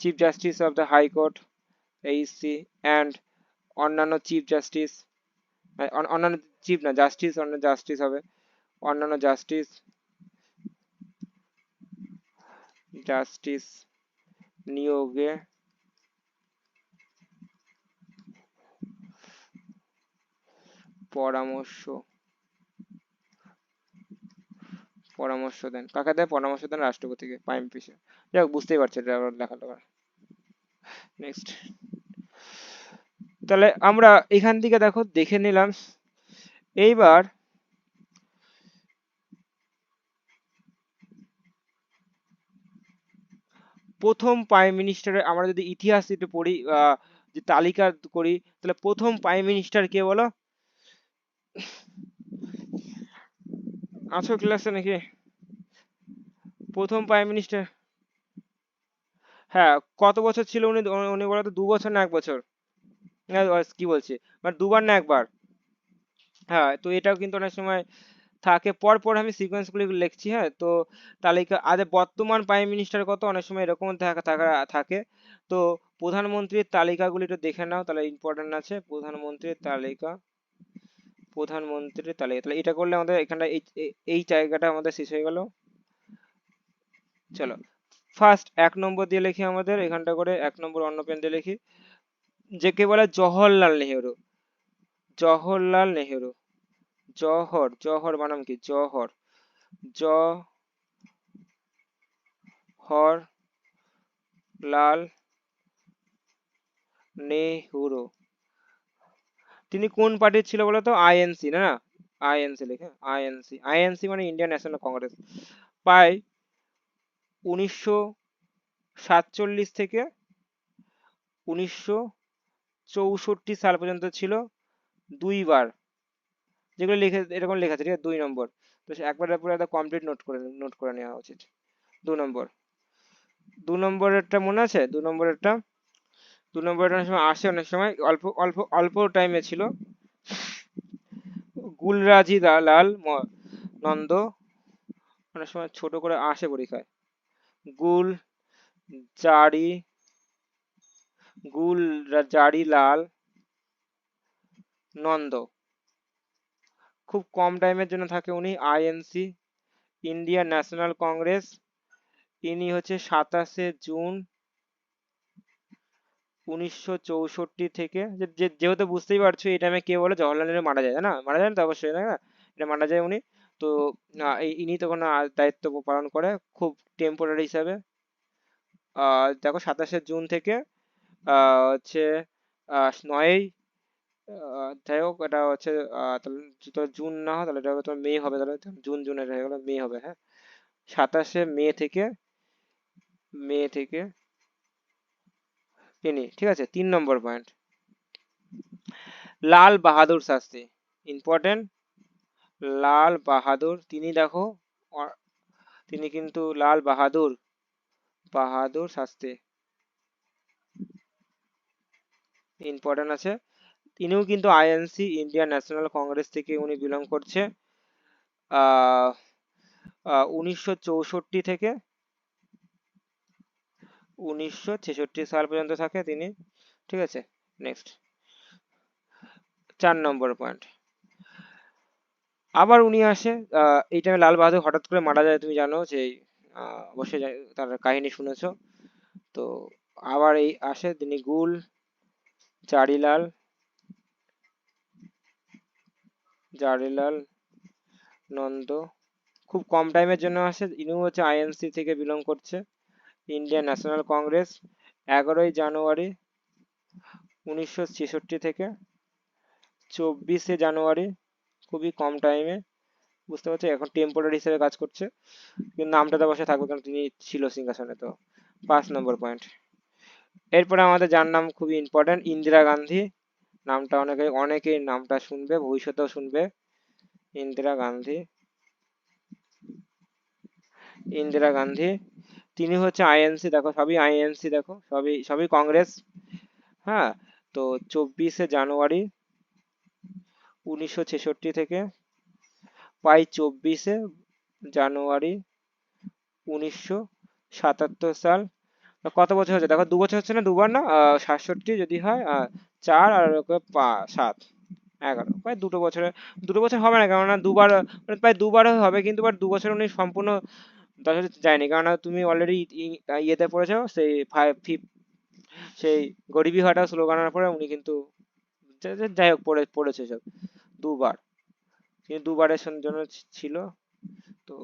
chief justice of the high court HC and অন্যান্য চিফ জাস্টিস, অন্যান্য চিফ না জাস্টিস, অন্য জাস্টিস হবে, অন্যান্য জাস্টিস নিয়োগে পরামর্শ পরামর্শ দেন, কাকে দেয় পরামর্শ দেন, রাষ্ট্রপতিকে, প্রাইম মিনিস্টার, যাই হোক বুঝতেই পারছি এটা লেখা লেখা। নেক্সট, তাহলে আমরা এখান থেকে দেখো দেখে নিলাম, এইবার প্রথম প্রাইম মিনিস্টারের আমরা যদি ইতিহাস একটু পড়ি, যে তালিকা করি, তাহলে প্রথম প্রাইম মিনিস্টার কে বলো, আছো ক্লাসে নাকি? প্রথম প্রাইম মিনিস্টার, হ্যাঁ কত বছর ছিল উনি, উনি বলো তো 2 বছর না 1 বছর, কি বলছি, মানে দুবার না একবার, হ্যাঁ তো এটাও কিন্তু অনেক সময় থাকে, পর পর আমি সিকোয়েন্স গুলি লিখছি। হ্যাঁ, তো তালিকা আজ বর্তমান প্রাইম মিনিস্টার কত, অনেক সময় এরকম থাকে। তো প্রধানমন্ত্রীর তালিকাগুলি একটু দেখে নাও, তাহলে ইম্পর্টেন্ট আছে। প্রধানমন্ত্রীর তালিকা, তাহলে এটা করলে আমাদের এখানটা এই জায়গাটা আমাদের শেষ হয়ে গেল। চলো ফার্স্ট 1 নম্বর দিয়ে লিখি, আমাদের এখানটা করে 1 নম্বর অন্য পেন দিয়ে লিখি। যাকে বলে জওহরলাল নেহেরু। জওহরলাল নেহেরু। জহর, জহর বানাম কি, জহর, জহর লাল নেহেরু। তিনি কোন পার্টির ছিল বলতো? আইএনসি, না না, আইএনসি লেখে, আইএনসি, আইএনসি মানে ইন্ডিয়ান ন্যাশনাল কংগ্রেস। প্রায় 1947 থেকে 1964 সাল পর্যন্ত ছিল, দুইবার, যেগুলো লিখে এরকম লেখা আছে, ঠিক আছে, 2 নম্বর। তো একবার পুরো একটা কমপ্লিট নোট করে নেওয়া উচিত। 2 নম্বর, 2 নম্বরেরটা মনে আছে? 2 নম্বরেরটা অনেক সময় আসে, অনেক সময় অল্প অল্প অল্প টাইমে ছিল। গুলরাজি লাল নন্দ, অনেক সময় ছোট করে আসে পরীক্ষায়। গুল জারি গুলজারিলাল নন্দ। খুব কম টাইমের জন্য থাকে উনি। INC, Indian national Congress. ইনি হচ্ছে 27 জুন 1964 থেকে, যেহেতু বুঝতেই পারছো এই টাইমে কে বলে, জওহরলাল নেহরু মারা যায়, তাই না? মারা যায় না তো, অবশ্যই, তাই না? এটা মারা যায় উনি। তো ইনি তখন দায়িত্ব পালন করে খুব টেম্পোরারি হিসাবে। দেখো 27 জুন থেকে হচ্ছে 9ই, যাই হোক এটা হচ্ছে তাহলে যদি জুন না হয় তাহলে এটা হবে তোমার মে হবে, তাহলে জুনের হয়ে গেল, মে হবে, হ্যাঁ। 27 মে থেকে ইনি, ঠিক আছে। 3 নম্বর পয়েন্ট, লাল বাহাদুর শাস্ত্রী, ইম্পর্টেন্ট। লাল বাহাদুর, তিনি দেখো, অ- তিনি কিন্তু লাল বাহাদুর বাহাদুর শাস্ত্রী, ইম্পর্টেন্ট আছে। তিনিও কিন্তু আইএনসি, ইন্ডিয়ান ন্যাশনাল কংগ্রেস থেকে উনি বিলং করছে। আহ 1964 থেকে 1966 সাল পর্যন্ত থাকে তিনি, ঠিক আছে। নেক্সট, 4 নম্বর পয়েন্ট, আবার উনি আসে। এই টাইমে লাল বাহাদুর হঠাৎ করে মারা যায়, তুমি জানো যে অবশ্যই তার কাহিনী শুনেছো। তো আবার এই আসে তিনি, জারিলাল জারিলাল নন্দ। খুব কম টাইমের জন্য আসে, ইনিও হচ্ছে আইএনসি থেকে বিলং করছে, ইন্ডিয়ান ন্যাশনাল কংগ্রেস। 11ই জানুয়ারি 1966 থেকে 24শে জানুয়ারি, খুবই কম টাইমে, বুঝতে পারছো, এখন টেম্পোরারি হিসেবে কাজ করছে, কিন্তু নামটা তো অবশ্যই থাকবে কারণ তিনি ছিল সিংহাসনে। তো 5 নম্বর পয়েন্ট। এরপরে আমাদের যার নাম খুবই ইম্পর্টেন্ট, ইন্দিরা গান্ধী। নামটা অনেকেই নামটা শুনবে, ভবিষ্যতেও শুনবে। ইন্দিরা গান্ধী, ইন্দিরা গান্ধী। তিনি হচ্ছে আইএনসি, দেখো সবই আইএনসি, দেখো সবই সবই কংগ্রেস। হ্যাঁ, তো 24শে জানুয়ারি 1966 থেকে 24শে জানুয়ারি 1977 সাল। কত বছর হচ্ছে দেখো, 2 বছর হচ্ছে না, দুবার না, 67 যদি হয়, 4 আর 7, 11, প্রায় 2 বছরে, 2 বছর হবে না, কেননা দুবার, মানে প্রায় দুবারও হবে, কিন্তু 2 বছর উনি সম্পূর্ণ 10 বছর যায়নি, কেননা তুমি অলরেডি ইয়েতে পড়েছো, সেই সেই গরিবি হটাও স্লোগানের পরে উনি কিন্তু, যাই হোক, পড়েছে সব দুবার, তিনি দুবারের জন্য ছিল। তো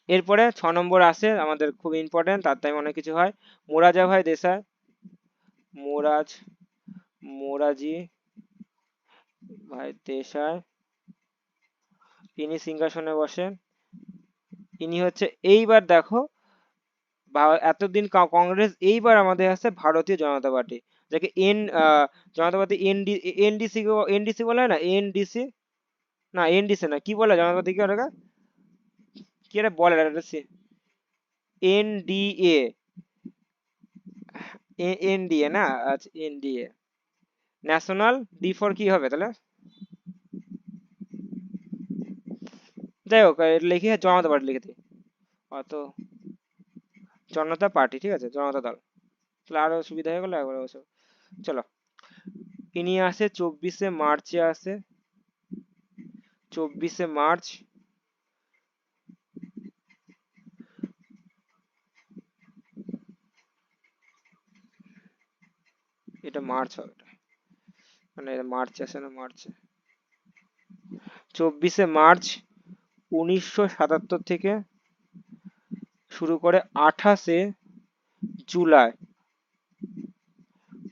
এরপরে 6 নম্বর আসে আমাদের, খুব ইম্পর্টেন্ট, তার টাইম অনেক কিছু হয়। মোরারজি দেশাই, মোরাজ মোরাজি ভাই দেশাই, ইনি সিংহাসনে বসেন। ইনি হচ্ছে, এইবার দেখো, এতদিন কংগ্রেস, এইবার আমাদের আছে ভারতীয় জনতা পার্টি, যাকে জনতা পার্টি এনডিসি, এনডিসি বলে না, এনডিসি, না এনডিসি না, কি বলে জনতা পার্টি, কি ওটাকে কি একটা বলে, এনডিএ, এনডিএ না, আচ্ছা এনডিএ, ন্যাশনাল, ডি ফর কি হবে তাহলে? যাই হোক, এটা লিখি জনতা পার্টি লিখে দিই। অত জনতা পার্টি, ঠিক আছে, জনতা দল, তাহলে আরো সুবিধা হয়ে গেল একবার ওসব। চলো, ইনি আসে 24শে মার্চে আসে, 24শে মার্চ। এটা মার্চ হবে, এটা মানে এটা মার্চ আসে না, মার্চে 24শে মার্চ 1977 থেকে শুরু করে 28শে জুলাই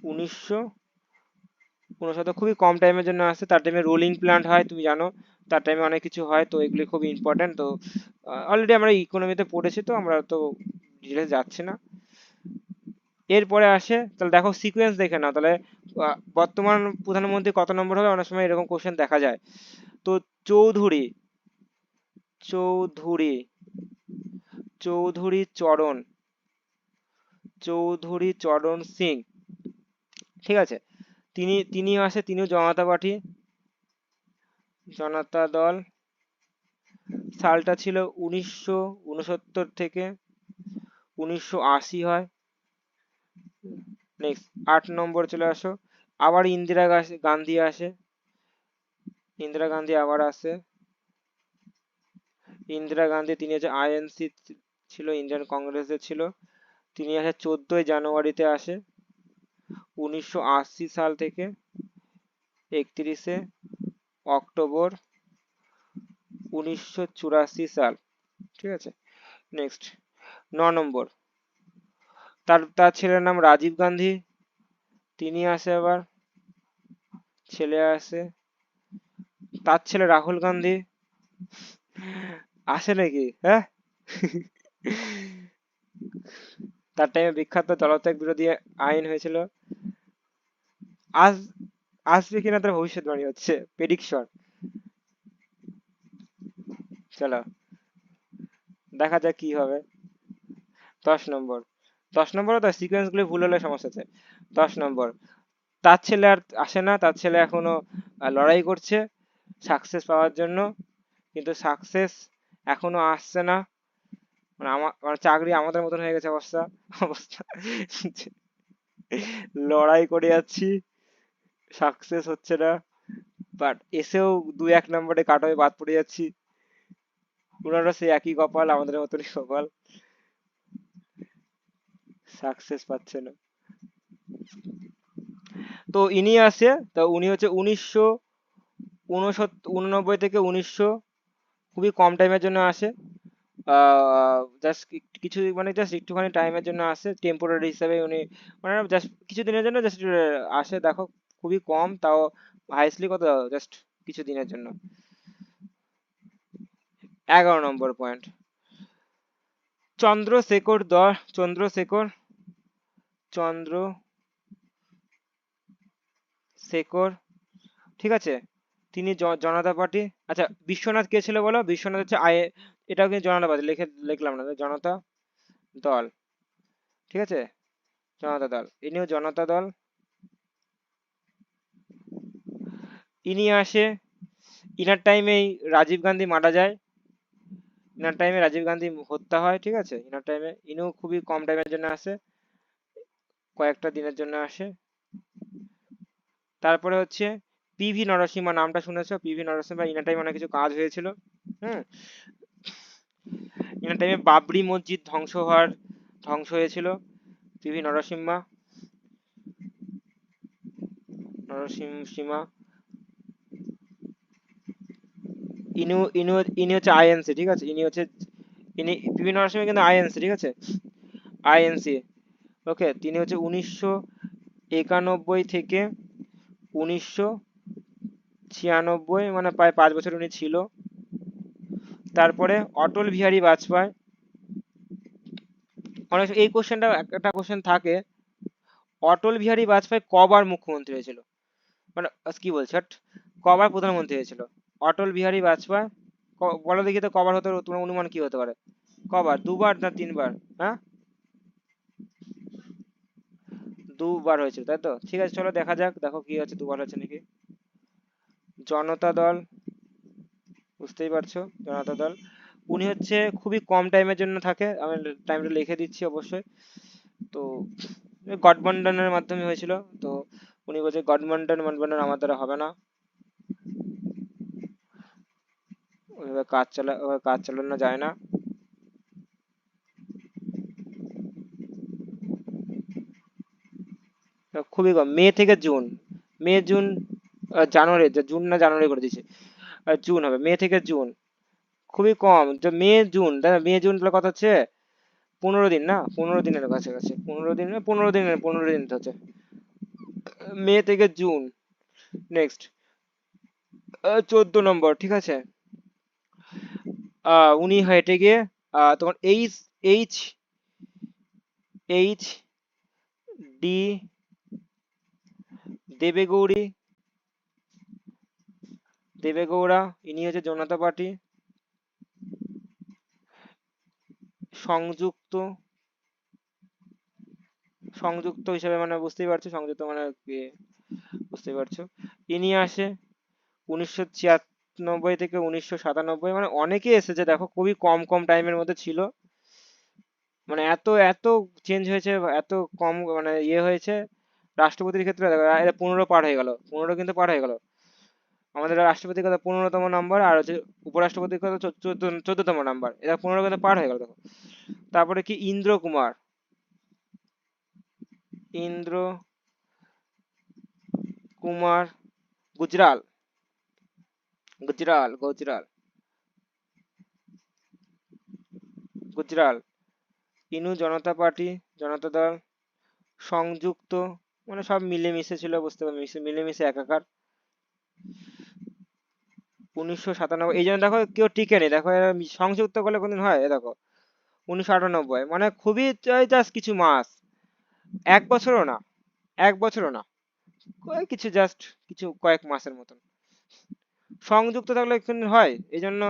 1959, খুবই কম টাইমের জন্য আসে। তার টাইমে রোলিং প্ল্যান্ট হয়, তুমি জানো, তার টাইমে অনেক কিছু হয়, তো এগুলি খুব ইম্পর্টেন্ট। তো অলরেডি আমরা ইকোনমিতে পড়েছি, তো আমরা তো ডিটেলস যাচ্ছি না। এরপরে আসে, তাহলে দেখো সিকোয়েন্স দেখে নাও তাহলে, বর্তমান প্রধানমন্ত্রী কত নম্বর হবে, অনেক সময় এরকম কোশ্চেন দেখা যায়। তো চৌধুরী, চৌধুরী, চৌধুরী চরণ, চৌধুরী চরণ সিং, ঠিক আছে, তিনি আসে, তিনিও জনতা পার্টি, জনতা দল। সালটা ছিল 1969 থেকে 1980 হয়। নেক্সট 8 নম্বর চলে আসো, আবার ইন্দিরা গান্ধী আসে, ইন্দিরা গান্ধী আবার আসে। ইন্দিরা গান্ধী, তিনি হচ্ছে আইএনসি ছিল, ইন্ডিয়ান কংগ্রেসের ছিল। তিনি আসে 14ই জানুয়ারিতে আসে 1980 সাল থেকে 31শে অক্টোবর 1984 সাল, ঠিক আছে। নেক্সট 9 নম্বর, তার ছেলের নাম রাজীব গান্ধী, তিনি আসে আবার, ছেলে আসে। তার ছেলে রাহুল গান্ধী আসে নাকি, হ্যাঁ? তার টাইমে বিখ্যাত জলত্যাগ বিরোধী আইন হয়েছিল। আজ আসবে কিনা তার ভবিষ্যৎবাণী হচ্ছে প্রেডিকশন। চলো দেখা যাক কি হবে। 10 নম্বর, 10 নম্বরও তো সিকোয়েন্স গুলো ভুল হলে সমস্যা আছে। 10 নম্বর, তার ছেলে আর আসে না, তার ছেলে এখনো লড়াই করছে সাকসেস পাওয়ার জন্য, কিন্তু সাকসেস এখনো আসছে না। মানে আমার চাকরি আমাদের মতন হয়ে গেছে অবস্থা, অবস্থা লড়াই করে যাচ্ছি, সাকসেস হচ্ছে না, বাট এসেও 2-1 নম্বরে কাট হয়ে বাদ পড়ে যাচ্ছি। ওনারও সেই একই কপাল, আমাদের মতনই কপাল, সাকসেস পাচ্ছে না। তো ইনি আসে, তো উনি হচ্ছে 1989 থেকে 1900, খুবই কম টাইমের জন্য আসে। জাস্ট কিছু মানে জাস্ট একটুখানি টাইমের জন্য আসে, টেম্পোরারি হিসাবে উনি, মানে জাস্ট কিছু দিনের জন্য জাস্ট আসে, দেখো খুবই কম, তাও হাইস্টলি কত, জাস্ট কিছু দিনের জন্য। 11 নম্বর পয়েন্ট, চন্দ্রশেখর চন্দ্রশেখর, চন্দ্রশেখর, ঠিক আছে, তিনি জনতা পার্টি। আচ্ছা, বিশ্বনাথ কে ছিল বলো, বিশ্বনাথ হচ্ছে এটাও কিন্তু জনতা পার্টি, লিখলাম না, জনতা দল, ঠিক আছে, জনতা দল, ইনিও জনতা দল। ইনি আসে, ইনার টাইমেই রাজীব গান্ধী মারা যায়, ইনার টাইমে রাজীব গান্ধী হত্যা হয়, ঠিক আছে, ইনার টাইমে, ইনিও খুবই কম টাইমের জন্য আসে, কয়েকটা দিনের জন্য আসে। তারপরে হচ্ছে পিভি নরসিংহা, নামটা শুনেছো, পিভি নরসিংহা, ইনার টাইমে অনেক কিছু কাজ হয়েছিল। হুম, ইনার টাইমে বাবরি মসজিদ ধ্বংস হয়েছিল, পিভি নরসিংহা, নরসিংহা। ইনি হচ্ছে আইএনসি, ঠিক আছে, পিভি নরসিংহা কিন্তু আইএনসি, ঠিক আছে, আইএনসি। ওকে, তিনি হচ্ছে 1991 থেকে 1996, মানে প্রায় 5 বছর উনি ছিল। তারপরে অটল বিহারী বাজপেয়ী, অনেক এই কোশ্চেনটা, একটা কোশ্চেন থাকে, অটল বিহারী বাজপেয়ী কবার মুখ্যমন্ত্রী হয়েছিল, মানে কি বলছে হ্যাট, কবার প্রধানমন্ত্রী হয়েছিল অটল বিহারী বাজপেয়ী, বলো দেখি তো কবার হতে, তোমার অনুমান কি হতে পারে, কবার, 2বার না 3বার? হ্যাঁ, 2বার হয়েছিল, তাই তো, ঠিক আছে, চলো দেখা যাক, দেখো কি হচ্ছে, 2বার হচ্ছে নাকি। জনতা দল বুঝতেই পারছো, জনতা দল। উনি হচ্ছে খুবই কম টাইমের জন্য থাকে, আমি টাইমটা লিখে দিচ্ছি অবশ্যই। তো গঠবন্ধনের মাধ্যমে হয়েছিল। তো উনি বলছে গঠবন্ধন মঠবন্ধন আমার দ্বারা হবে না, ওইভাবে কাজ চালানো যায় না। তো খুবই কম, মে থেকে জুন, মে জুন জানুয়ারি, জুন না জানুয়ারি করে দিয়েছে, জুন হবে, মে থেকে জুন, খুবই কম। যে মে জুন, তাই না? মে জুন তাহলে কত হচ্ছে, 15 দিন না, 15 দিনের কাছাকাছি, 15 দিন, 15 দিন তো হচ্ছে, মে থেকে জুন। নেক্সট 14 নম্বর, ঠিক আছে। উনি হেঁটে গিয়ে তোমার H H H D দেবেগৌড়ি, Devegowda, ইনি হচ্ছে জনতা পার্টি সংযুক্ত, সংযুক্ত হিসেবে মানে বুঝতেই পারছো, সংযুক্ত মানে কি, বুঝতেই পারছো। ইনি আসে 1996 থেকে 1997, মানে অনেকে এসেছে দেখো, খুবই কম কম টাইমের মধ্যে ছিল, মানে এত এত চেঞ্জ হয়েছে, এত কম মানে ইয়ে হয়েছে। রাষ্ট্রপতির ক্ষেত্রে দেখো, এটা 15 পার হয়ে গেল, 15 কিন্তু পার হয়ে গেল। আমাদের রাষ্ট্রপতির কথা 15তম নাম্বার, আর হচ্ছে উপরাষ্ট্রপতির কথা 14তম নাম্বার, এটা 15 কিন্তু পার হয়ে গেল দেখো। তারপরে কি ইন্দ্র কুমার, ইন্দ্র কুমার গুজরাল, গুজরাল গুজরাল, ইনু জনতা পার্টি, জনতা দল সংযুক্ত, মানে সব মিলেমিশে ছিল, বুঝতে পারো, মিলেমিশে একাকার। 1997, এই জন্য দেখো কেউ টিকে নেই দেখো, এরা সংযুক্ত করলে কোনদিন হয়, এ দেখো 1998, মানে খুবই জাস্ট কিছু মাস, 1 বছরও না, 1 বছরও না, কিছু জাস্ট কিছু কয়েক মাসের মতন। সংযুক্ত থাকলে কোনদিন হয়, এই জন্য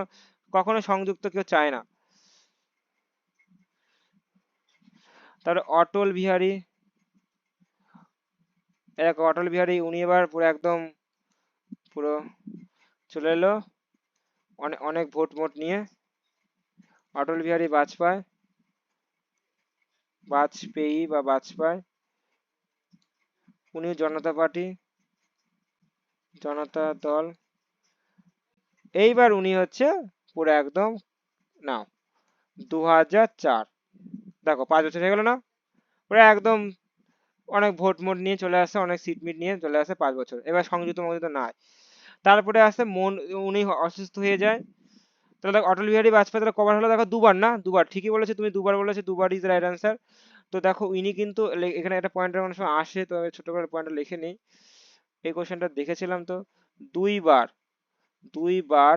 কখনো সংযুক্ত কেউ চায় না। তারপরে অটল বিহারী, এক অটল বিহারী, উনি এবার পুরো একদম পুরো চলে এলো, অনেক অনেক ভোট মোট নিয়ে। অটল বিহারী বাজপেয়ী, বাজপেয়ী, উনি জনতা পার্টি, জনতা দল। এইবার উনি হচ্ছে পুরো একদম, নাও, 2004, দেখো 5 বছর হয়ে গেল না, পুরো একদম অনেক ভোট মোট নিয়ে চলে আসে, অনেক সিট মিট নিয়ে চলে আসে, 5 বছর, এবার সংযুক্ত মজুত নাই। তারপরে আসে উনি অসুস্থ হয়ে যায়। তাহলে দেখো অটল বিহারী বাজপেয়ী তাহলে কবার হলো, দেখো দুবার, না দুবার, ঠিকই বলেছো তুমি, দুবার বলেছো, দুবার ইজ রাইট অ্যান্সার। তো দেখো ইনি কিন্তু এখানে একটা পয়েন্টের অনেক সময় আসে, তো আমি ছোট করে পয়েন্টটা লিখে নিই। এই কোশ্চেনটা দেখেছিলাম তো, দুইবার, দুইবার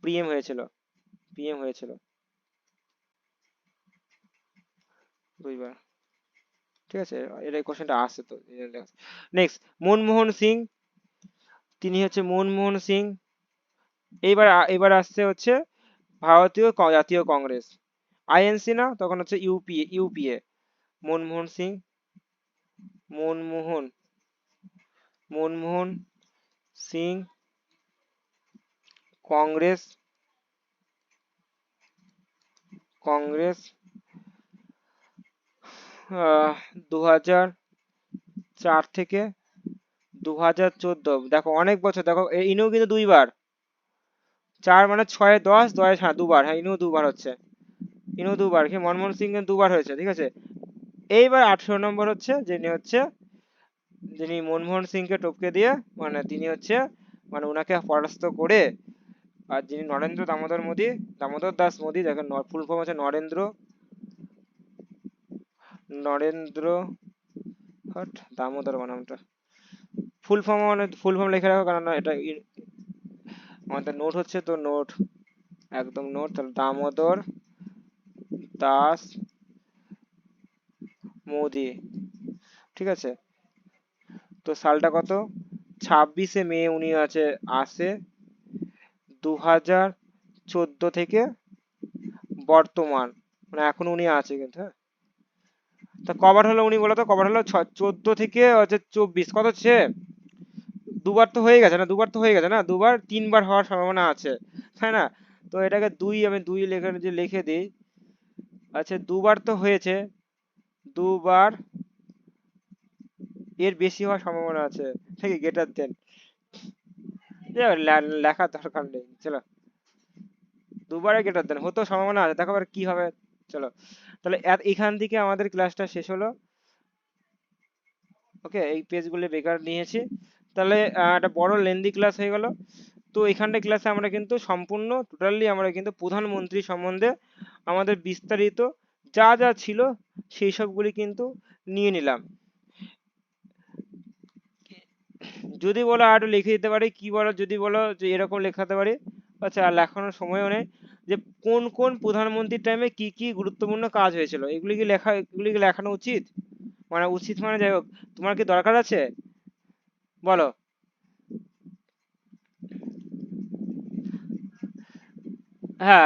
পিএম হয়েছিল, পিএম হয়েছিল দুইবার, ঠিক আছে। এটা এই কোশ্চেনটা আসে তো। নেক্সট মনমোহন সিং, তিনি হচ্ছে মনমোহন সিং। এবার আসছে হচ্ছে ভারতীয় জাতীয় কংগ্রেস, আইএনসি না, তখন হচ্ছে ইউপিএ। মনমোহন সিং, মনমোহন মনমোহন সিং, কংগ্রেস, কংগ্রেস 2004 থেকে 2014, দেখো অনেক বছর, দেখো ইনিও কিন্তু দুইবার, চার মানে ছয় দশ দশ, হ্যাঁ দুবার, হ্যাঁ ইনিও দুবার হচ্ছে, ইনিও দুবার, কি মনমোহন সিং কিন্তু দুবার হয়েছে, ঠিক আছে। এইবার 18 নম্বর হচ্ছে, যিনি মনমোহন সিংকে টপকে দিয়ে, মানে তিনি হচ্ছে, মানে ওনাকে পরাস্ত করে, আর যিনি নরেন্দ্র দামোদর মোদী, দামোদর দাস মোদী, দেখেন ফুল ফর্ম হচ্ছে নরেন্দ্র, নরেন্দ্র হট দামোদর বানামটা, ফুল ফর্ম মানে ফুল ফর্ম লিখে রাখো, কারণ এটা আমাদের নোট হচ্ছে, তো নোট, একদম নোট, তাহলে দামোদর দাস মোদী, ঠিক আছে। তো সালটা কত, 26শে মে উনি আসে 2014 থেকে বর্তমান, মানে এখন উনি আছে কিন্তু, হ্যাঁ। তা কবার হলো উনি বলো তো, কবার হলো, 14 থেকে হচ্ছে 24, কত হচ্ছে, দুবার তো হয়ে গেছে না, দুবার তো হয়ে গেছে না, দুবার তিনবার হওয়ার সম্ভাবনা আছে, তাই না? তো এটাকে দুই, আমি দুই লেখে যে লিখে দিই। আচ্ছা, দুবার তো হয়েছে, দুবার এর বেশি হওয়ার সম্ভাবনা আছে, ঠিক আছে, গ্রেটার দেন। লেখার দরকার নেই, চলো, দুবারে গ্রেটার দেন হতেও সম্ভাবনা আছে, দেখো এবার কি হবে। চলো, তাহলে এখান থেকে আমাদের ক্লাসটা শেষ হলো। ওকে, এই পেজগুলো বেকার নিয়েছি। তাহলে একটা বড় লেন্দি ক্লাস হয়ে গেল। তো এখানটা ক্লাসে আমরা কিন্তু সম্পূর্ণ টোটালি আমরা কিন্তু প্রধানমন্ত্রী সম্বন্ধে আমাদের বিস্তারিত যা যা ছিল সেই সবগুলি কিন্তু নিয়ে নিলাম। যদি বলো আর একটু লিখে দিতে পারি, কি বলো, যদি বলো যে এরকম লেখাতে পারি, আচ্ছা, আর লেখানোর সময়ও নেই, যে কোন কোন প্রধানমন্ত্রীর টাইমে কি কি গুরুত্বপূর্ণ কাজ হয়েছিল, এগুলি কি লেখানো উচিত? মানে উচিত মানে যাই হোক, তোমার কি দরকার আছে, বলো। হ্যাঁ।